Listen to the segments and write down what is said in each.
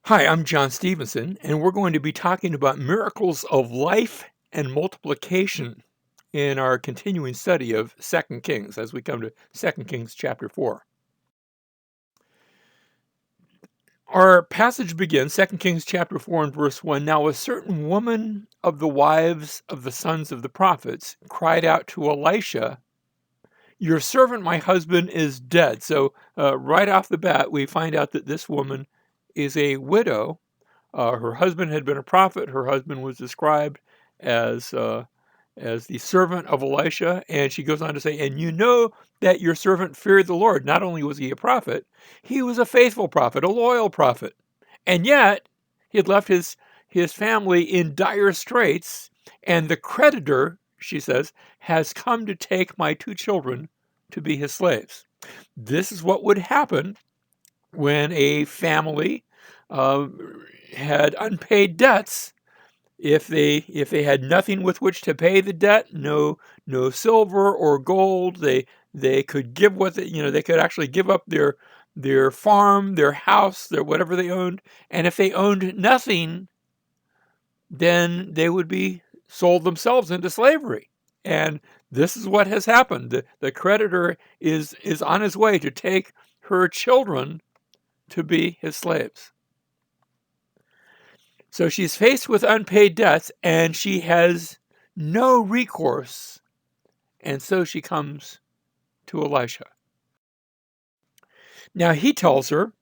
Hi, I'm John Stevenson, and we're going to be talking about miracles of life and multiplication in our continuing study of Second Kings as we come to Second Kings chapter 4. Our passage begins, Second Kings chapter 4 and verse 1. Now a certain woman of the wives of the sons of the prophets cried out to Elisha, "Your servant, my husband, is dead." So right off the bat, we find out that this woman is a widow. Her husband had been a prophet. Her husband was described as uh, as the servant of Elisha, and she goes on to say, "And you know that your servant feared the Lord. Not only was he a prophet, he was a faithful prophet, a loyal prophet, and yet he had left his family in dire straits. And the creditor," she says, "has come to take my two children to be his slaves." This is what would happen when a family uh, had unpaid debts. If they had nothing with which to pay the debt, no silver or gold, they could give what they could actually give up their farm, their house, their whatever they owned, and if they owned nothing, then they would be sold themselves into slavery. And this is what has happened. The creditor is on his way to take her children to be his slaves. So she's faced with unpaid debts and she has no recourse. And so she comes to Elisha. Now he tells her,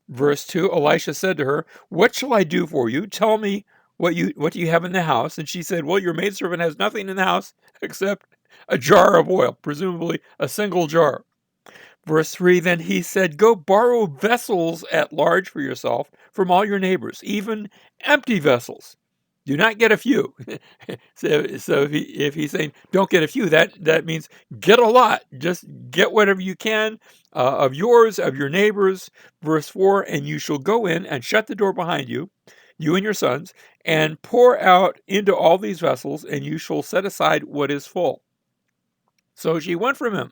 verse 2, Elisha said to her, "What shall I do for you? Tell me what do you have in the house?" And she said, "Well, your maidservant has nothing in the house except a jar of oil," presumably a single jar. Verse 3, then he said, "Go borrow vessels at large for yourself from all your neighbors, even empty vessels. Do not get a few." So if he's saying don't get a few, that means get a lot. Just get whatever you can of yours, of your neighbors. Verse 4, and you shall go in and shut the door behind you, you and your sons, and pour out into all these vessels, and you shall set aside what is full. So she went from him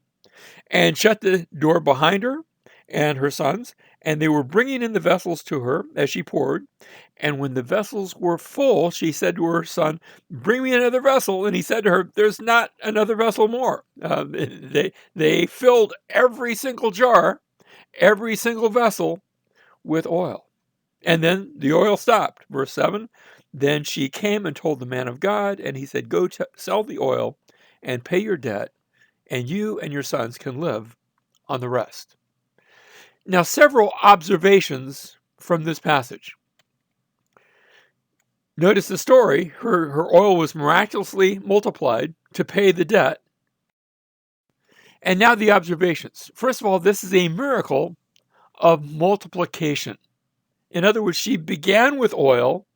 and shut the door behind her and her sons, and they were bringing in the vessels to her as she poured. And when the vessels were full, she said to her son, "Bring me another vessel." And he said to her, "There's not another vessel more." They filled every single jar, every single vessel with oil. And then the oil stopped. Verse 7, then she came and told the man of God, and he said, "Go sell the oil and pay your debt, and you and your sons can live on the rest." Now, several observations from this passage. Notice the story. Her oil was miraculously multiplied to pay the debt. And now the observations. First of all, this is a miracle of multiplication. In other words, she began with oil,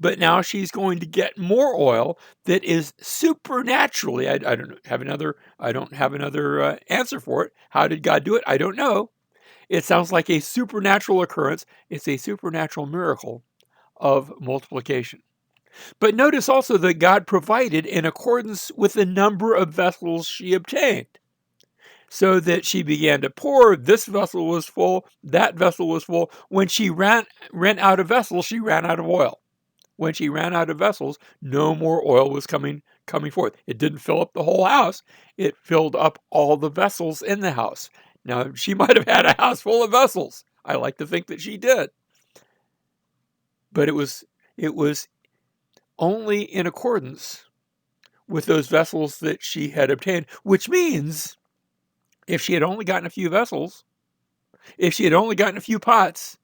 but now she's going to get more oil that is supernaturally. I don't have another answer for it. How did God do it? I don't know. It sounds like a supernatural occurrence. It's a supernatural miracle of multiplication. But notice also that God provided in accordance with the number of vessels she obtained, so that she began to pour. This vessel was full, that vessel was full. When she ran out of vessels, she ran out of oil. When she ran out of vessels, no more oil was coming forth. It didn't fill up the whole house. It filled up all the vessels in the house. Now, she might have had a house full of vessels. I like to think that she did. But it was only in accordance with those vessels that she had obtained, which means if she had only gotten a few vessels, if she had only gotten a few pots,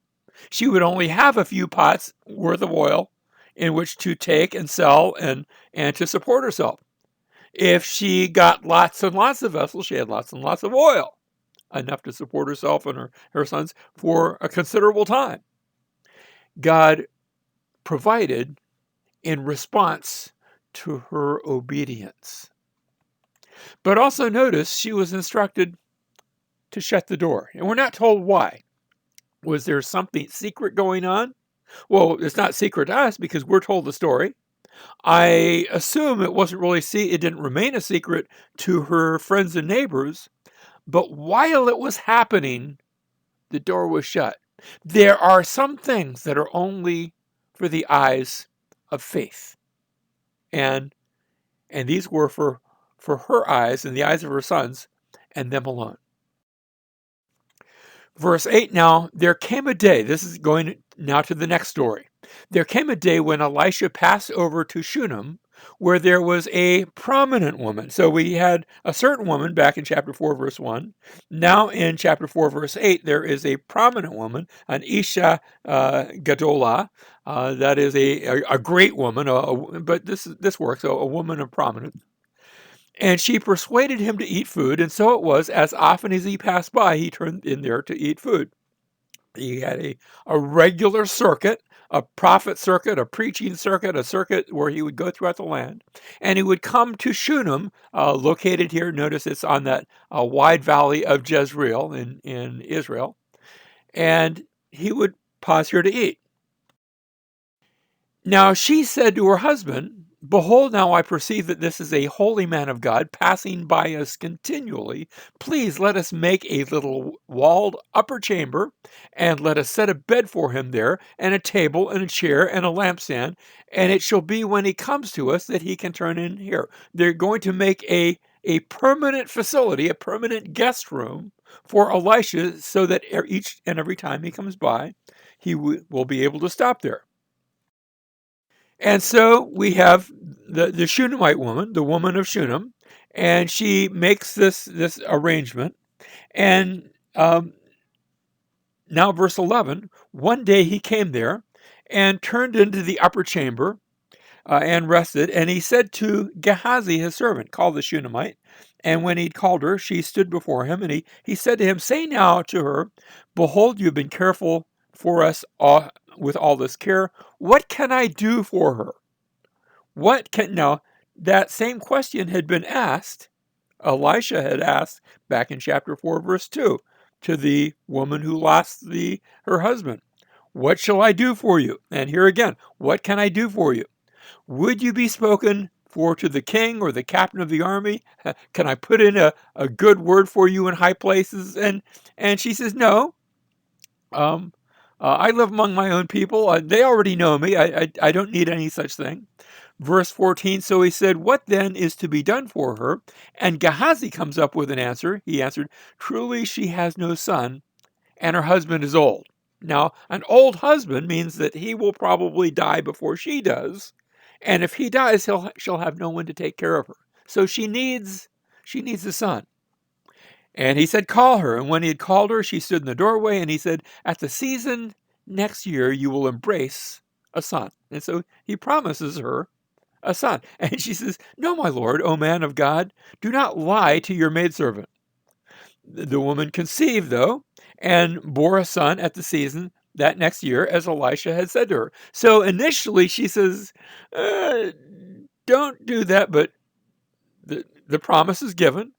she would only have a few pots worth of oil in which to take and sell and to support herself. If she got lots and lots of vessels, she had lots and lots of oil, enough to support herself and her sons for a considerable time. God provided in response to her obedience. But also notice she was instructed to shut the door. And we're not told why. Was there something secret going on? Well, it's not secret to us because we're told the story. I assume it didn't remain a secret to her friends and neighbors, but while it was happening, the door was shut. There are some things that are only for the eyes of faith. And these were for her eyes and the eyes of her sons and them alone. Verse 8 now, there came a day, this is going now to the next story. There came a day when Elisha passed over to Shunem, where there was a prominent woman. So we had a certain woman back in chapter 4, verse 1. Now in chapter 4, verse 8, there is a prominent woman, an Isha Gadolah. That is a great woman, but this works, a woman of prominence. And she persuaded him to eat food, and so it was, as often as he passed by, he turned in there to eat food. He had a regular circuit, a prophet circuit, a preaching circuit, a circuit where he would go throughout the land. And he would come to Shunem, located here. Notice it's on that wide valley of Jezreel in Israel. And he would pause here to eat. Now she said to her husband, behold, now I perceive that this is a holy man of God passing by us continually. Please let us make a little walled upper chamber, and let us set a bed for him there, and a table, and a chair, and a lampstand. And it shall be when he comes to us that he can turn in here. They're going to make a permanent facility, a permanent guest room for Elisha, so that each and every time he comes by, he will be able to stop there. And so we have the Shunammite woman, the woman of Shunem, and she makes this arrangement. And now verse 11, one day he came there and turned into the upper chamber and rested. And he said to Gehazi, his servant, called the Shunammite. And when he'd called her, she stood before him. And he said to him, say now to her, behold, you've been careful for us with all this care. What can I do for her? Now, that same question had been asked, Elisha had asked back in chapter 4, verse 2, to the woman who lost her husband. What shall I do for you? And here again, what can I do for you? Would you be spoken for to the king or the captain of the army? Can I put in a good word for you in high places? And she says, no. I live among my own people. They already know me. I don't need any such thing. Verse 14, so he said, what then is to be done for her? And Gehazi comes up with an answer. He answered, truly she has no son, and her husband is old. Now, an old husband means that he will probably die before she does. And if he dies, she'll have no one to take care of her. So she needs a son. And he said, call her. And when he had called her, she stood in the doorway, and he said, at the season next year, you will embrace a son. And so he promises her a son. And she says, no, my lord, O man of God, do not lie to your maidservant. The woman conceived, though, and bore a son at the season that next year, as Elisha had said to her. So initially she says, don't do that, but the promise is given.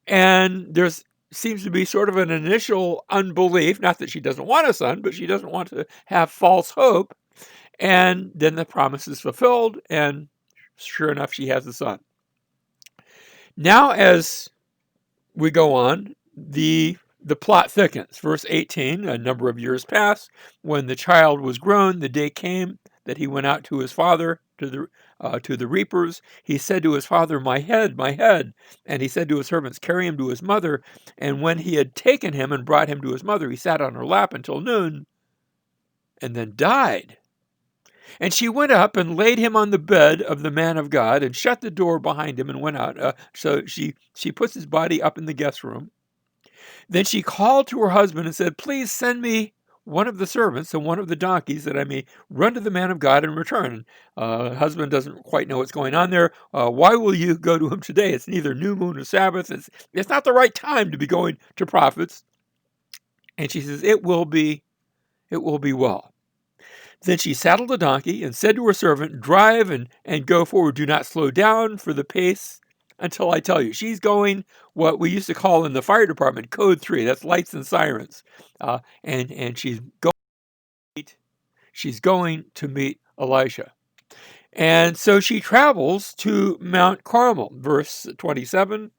And there's seems to be sort of an initial unbelief, not that she doesn't want a son, but she doesn't want to have false hope. And then the promise is fulfilled, and sure enough, she has a son. Now, as we go on, the plot thickens. Verse 18, a number of years passed. When the child was grown, the day came that he went out to his father, to the reapers. He said to his father, my head, my head. And he said to his servants, carry him to his mother. And when he had taken him and brought him to his mother, he sat on her lap until noon and then died. And she went up and laid him on the bed of the man of God and shut the door behind him and went out. So she puts his body up in the guest room. Then she called to her husband and said, please send me one of the servants and one of the donkeys that I may run to the man of God and return. Husband doesn't quite know what's going on there. Why will you go to him today? It's neither new moon or Sabbath. It's not the right time to be going to prophets. And she says, it will be well. Then she saddled the donkey and said to her servant, drive and go forward. Do not slow down for the pace until I tell you. She's going what we used to call in the fire department code 3. That's lights and sirens. And she's going to meet Elisha. And so she travels to Mount Carmel. Verse 25.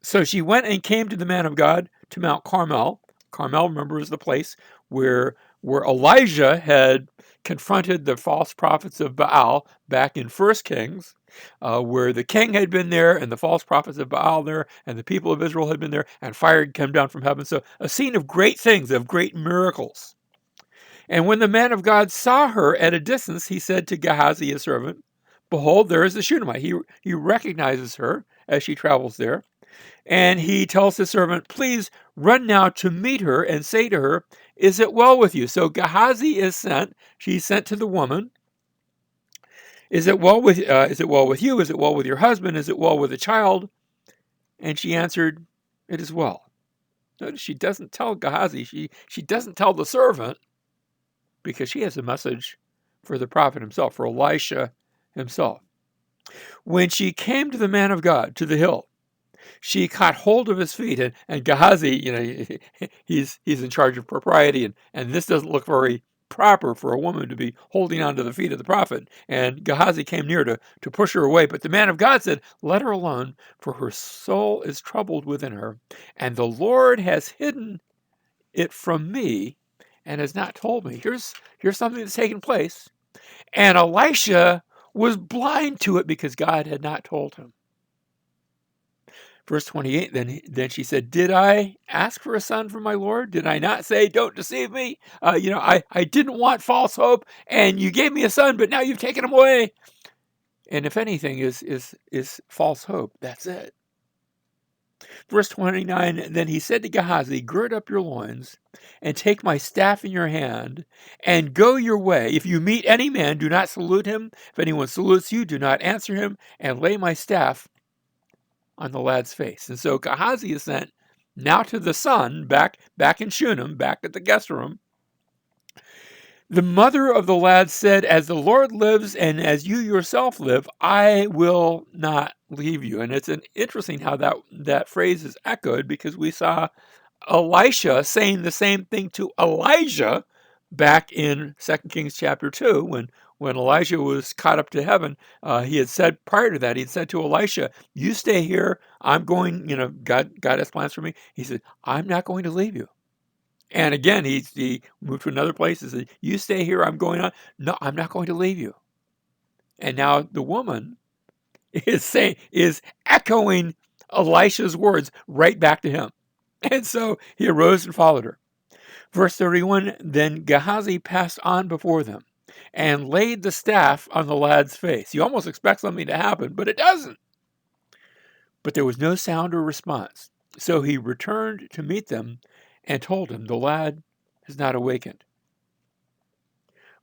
So she went and came to the man of God to Mount Carmel. Carmel, remember, is the place where Elijah had confronted the false prophets of Baal back in 1 Kings, where the king had been there and the false prophets of Baal there and the people of Israel had been there and fire had come down from heaven. So a scene of great things, of great miracles. And when the man of God saw her at a distance, he said to Gehazi, his servant, "Behold, there is the Shunammite." He recognizes her as she travels there. And he tells his servant, "Please run now to meet her and say to her, 'Is it well with you?'" So Gehazi is sent. She's sent to the woman. Is it well with you? Is it well with your husband? Is it well with the child?" And she answered, "It is well." Notice she doesn't tell Gehazi. She doesn't tell the servant, because she has a message for the prophet himself, for Elisha himself. When she came to the man of God, to the hill, she caught hold of his feet, and Gehazi, he's in charge of propriety, and this doesn't look very proper for a woman to be holding on to the feet of the prophet. And Gehazi came near to push her away, but the man of God said, "Let her alone, for her soul is troubled within her, and the Lord has hidden it from me and has not told me." Here's something that's taken place, and Elisha was blind to it because God had not told him. Verse 28, then she said, "Did I ask for a son from my Lord? Did I not say, 'Don't deceive me'? I didn't want false hope, and you gave me a son, but now you've taken him away." And if anything is false hope, that's it. Verse 29, then he said to Gehazi, "Gird up your loins and take my staff in your hand and go your way. If you meet any man, do not salute him. If anyone salutes you, do not answer him, and lay my staff on the lad's face." And so Gehazi is sent now to the son back in Shunem, back at the guest room. The mother of the lad said, "As the Lord lives and as you yourself live, I will not leave you." And it's interesting how that phrase is echoed, because we saw Elisha saying the same thing to Elijah back in 2 Kings chapter 2, when Elijah was caught up to heaven. He had said prior to that, he had said to Elisha, "You stay here. I'm going, God has plans for me." He said, "I'm not going to leave you." And again, he moved to another place and said, "You stay here, I'm going on." "No, I'm not going to leave you." And now the woman is echoing Elisha's words right back to him. And so he arose and followed her. Verse 31, then Gehazi passed on before them and laid the staff on the lad's face. You almost expect something to happen, but it doesn't. But there was no sound or response. So he returned to meet them and told him, "The lad has not awakened."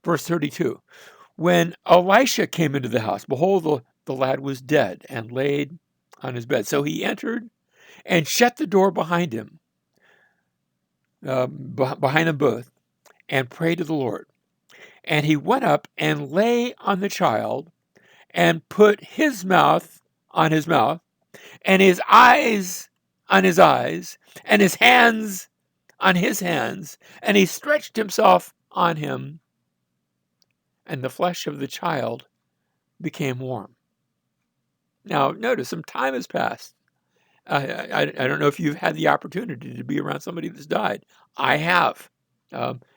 Verse 32, when Elisha came into the house, behold, the lad was dead and laid on his bed. So he entered and shut the door behind him, behind them both, and prayed to the Lord. And he went up and lay on the child and put his mouth on his mouth and his eyes on his eyes and his hands on his hands, and he stretched himself on him, and the flesh of the child became warm. Now, notice some time has passed. I don't know if you've had the opportunity to be around somebody that's died. I have.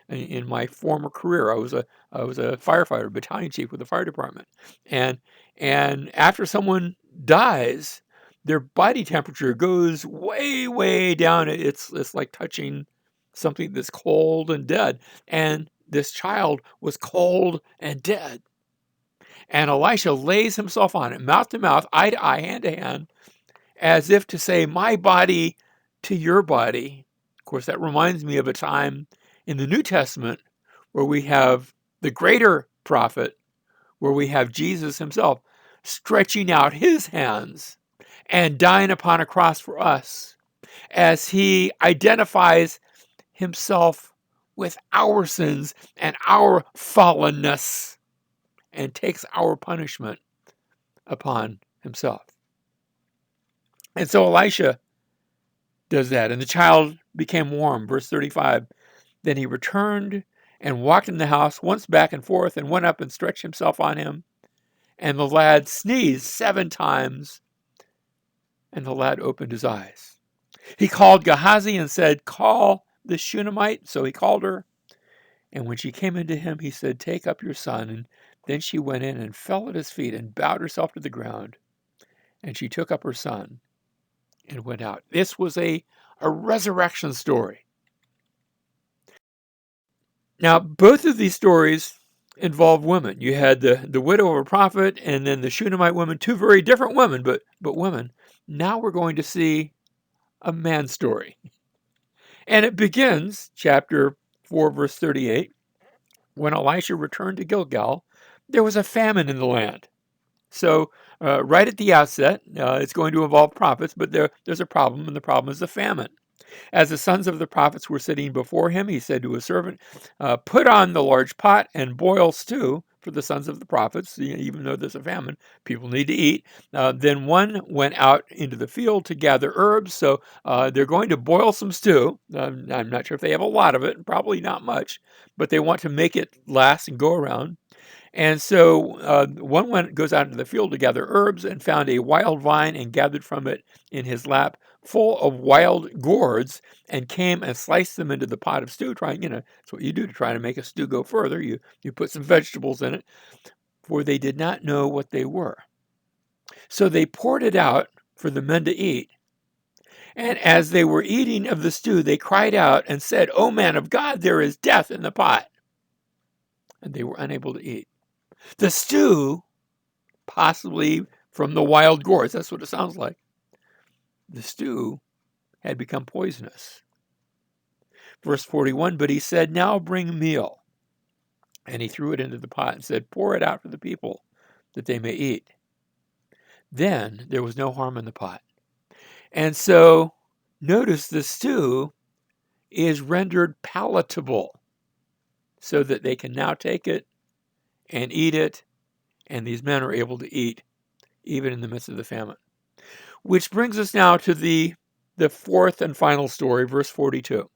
In my former career, I was a firefighter, battalion chief with the fire department, and after someone dies, their body temperature goes way down. It's like touching something that's cold and dead, and this child was cold and dead. And Elisha lays himself on it, mouth to mouth, eye to eye, hand to hand, as if to say, "My body to your body." Of course, that reminds me of a time in the New Testament where we have the greater prophet, where we have Jesus himself stretching out his hands and dying upon a cross for us, as he identifies himself with our sins and our fallenness and takes our punishment upon himself. And so Elisha does that, and the child became warm. Verse 35, then he returned and walked in the house once back and forth and went up and stretched himself on him. And the lad sneezed 7 times And the lad opened his eyes. He called Gehazi and said, "Call the Shunammite." So he called her. And when she came into him, he said, "Take up your son." And then she went in and fell at his feet and bowed herself to the ground. And she took up her son and went out. This was a resurrection story. Now, both of these stories involve women. You had the widow of a prophet and then the Shunammite woman, two very different women, but women. Now we're going to see a man story. And it begins, chapter 4, verse 38, when Elisha returned to Gilgal, there was a famine in the land. So right at the outset, it's going to involve prophets, but there's a problem, and the problem is the famine. As the sons of the prophets were sitting before him, he said to his servant, "Put on the large pot and boil stew for the sons of the prophets." Even though there's a famine, people need to eat. Then one went out into the field to gather herbs. So they're going to boil some stew. I'm not sure if they have a lot of it, probably not much, but they want to make it last and go around. And so one goes out into the field to gather herbs and found a wild vine and gathered from it in his lap full of wild gourds and came and sliced them into the pot of stew, trying, that's what you do to try to make a stew go further. You put some vegetables in it, for they did not know what they were. So they poured it out for the men to eat. And as they were eating of the stew, they cried out and said, "O man of God, there is death in the pot." And they were unable to eat. The stew, possibly from the wild gourds, that's what it sounds like. The stew had become poisonous. Verse 41, but he said, "Now bring meal." And he threw it into the pot and said, "Pour it out for the people, that they may eat." Then there was no harm in the pot. And so notice the stew is rendered palatable so that they can now take it and eat it, and these men are able to eat even in the midst of the famine. Which brings us now to the fourth and final story, verse 42.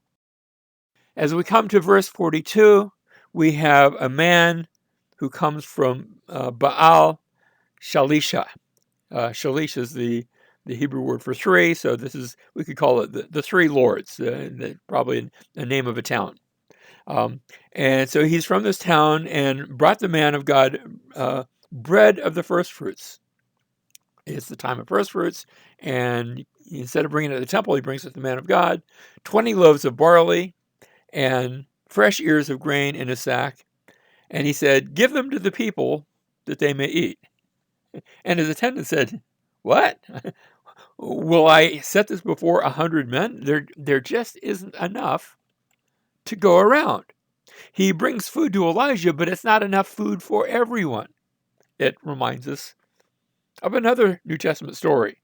As we come to verse 42, we have a man who comes from Baal Shalisha. Shalish is the Hebrew word for three, so we could call it the three lords, probably the name of a town. And so he's from this town and brought the man of God bread of the first fruits. It's the time of first fruits, and instead of bringing it to the temple, he brings it to the man of God 20 loaves of barley and fresh ears of grain in a sack. And he said, "Give them to the people that they may eat." And his attendant said, "What? Will I set this before 100 men? There just isn't enough to go around." He brings food to Elijah, but it's not enough food for everyone. It reminds us of another New Testament story.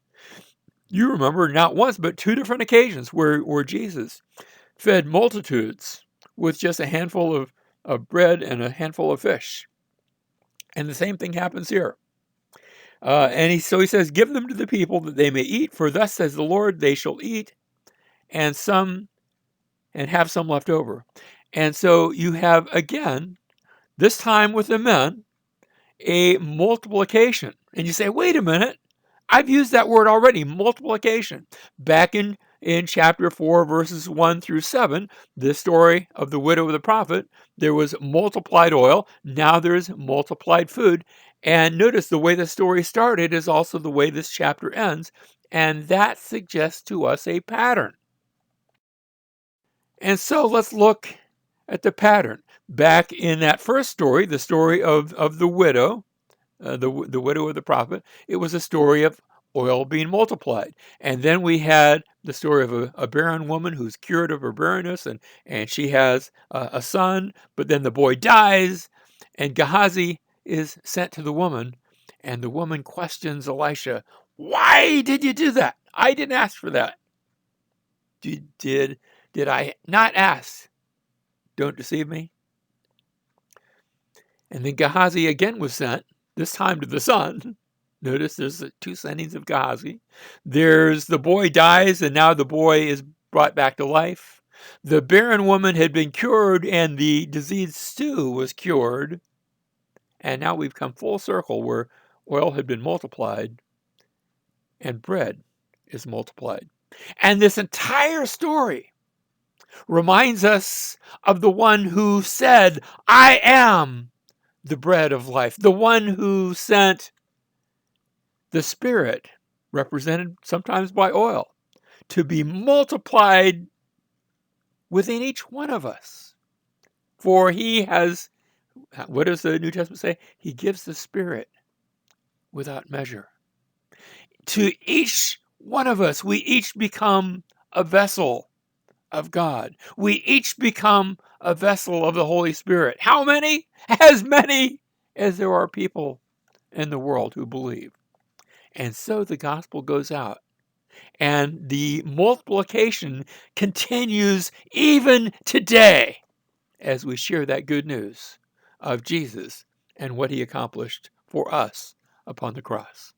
You remember not once, but two different occasions where Jesus fed multitudes with just a handful of bread and a handful of fish. And the same thing happens here. So he says, "Give them to the people that they may eat, for thus says the Lord, they shall eat, and have some left over." And so you have, again, this time with the men, a multiplication. And you say, wait a minute, I've used that word already, multiplication. Back in chapter 4, verses 1 through 7, the story of the widow of the prophet, there was multiplied oil. Now there's multiplied food. And notice the way the story started is also the way this chapter ends. And that suggests to us a pattern. And so let's look at the pattern. Back in that first story, the story of the widow, the widow of the prophet, it was a story of oil being multiplied. And then we had the story of a barren woman who's cured of her barrenness, and she has a son, but then the boy dies, and Gehazi is sent to the woman, and the woman questions Elisha, "Why did you do that? I didn't ask for that." Did I not ask? Don't deceive me. And then Gehazi again was sent, this time to the son. Notice there's two sendings of Gehazi. There's the boy dies, and now the boy is brought back to life. The barren woman had been cured, and the diseased stew was cured. And now we've come full circle where oil had been multiplied and bread is multiplied. And this entire story reminds us of the one who said, I am the bread of life, the one who sent the Spirit, represented sometimes by oil, to be multiplied within each one of us. For he has, what does the New Testament say? He gives the Spirit without measure. To each one of us, we each become a vessel of God. We each become a vessel of the Holy Spirit. How many? As many as there are people in the world who believe. And so the gospel goes out. And the multiplication continues even today as we share that good news of Jesus and what he accomplished for us upon the cross.